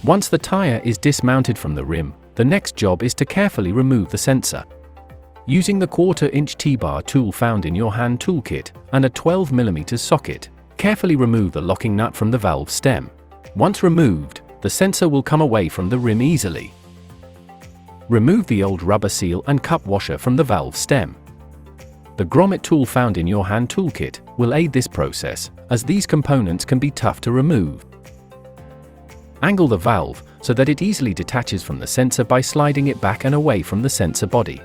Once the tire is dismounted from the rim, the next job is to carefully remove the sensor. Using the 1/4-inch T-bar tool found in your hand toolkit and a 12mm socket, carefully remove the locking nut from the valve stem. Once removed, the sensor will come away from the rim easily. Remove the old rubber seal and cup washer from the valve stem. The grommet tool found in your hand toolkit will aid this process, as these components can be tough to remove. Angle the valve so that it easily detaches from the sensor by sliding it back and away from the sensor body.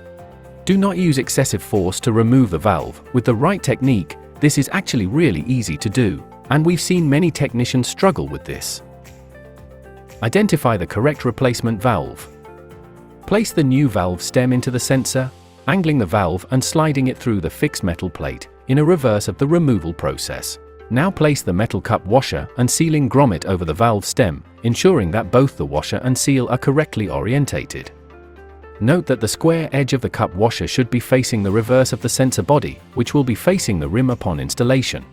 Do not use excessive force to remove the valve. With the right technique, this is actually really easy to do, and we've seen many technicians struggle with this. Identify the correct replacement valve. Place the new valve stem into the sensor, angling the valve and sliding it through the fixed metal plate, in a reverse of the removal process. Now place the metal cup washer and sealing grommet over the valve stem, ensuring that both the washer and seal are correctly orientated. Note that the square edge of the cup washer should be facing the reverse of the sensor body, which will be facing the rim upon installation.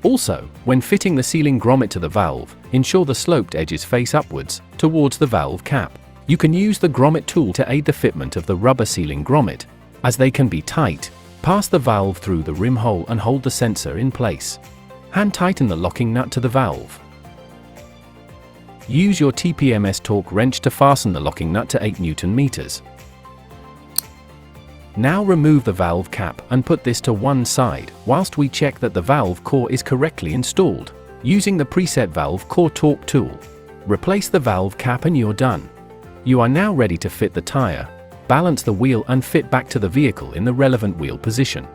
Also, when fitting the sealing grommet to the valve, ensure the sloped edges face upwards, towards the valve cap. You can use the grommet tool to aid the fitment of the rubber sealing grommet, as they can be tight. Pass the valve through the rim hole and hold the sensor in place. Hand tighten the locking nut to the valve. Use your TPMS torque wrench to fasten the locking nut to 8 Nm. Now remove the valve cap and put this to one side, whilst we check that the valve core is correctly installed, using the preset valve core torque tool. Replace the valve cap and you're done. You are now ready to fit the tire, balance the wheel and fit back to the vehicle in the relevant wheel position.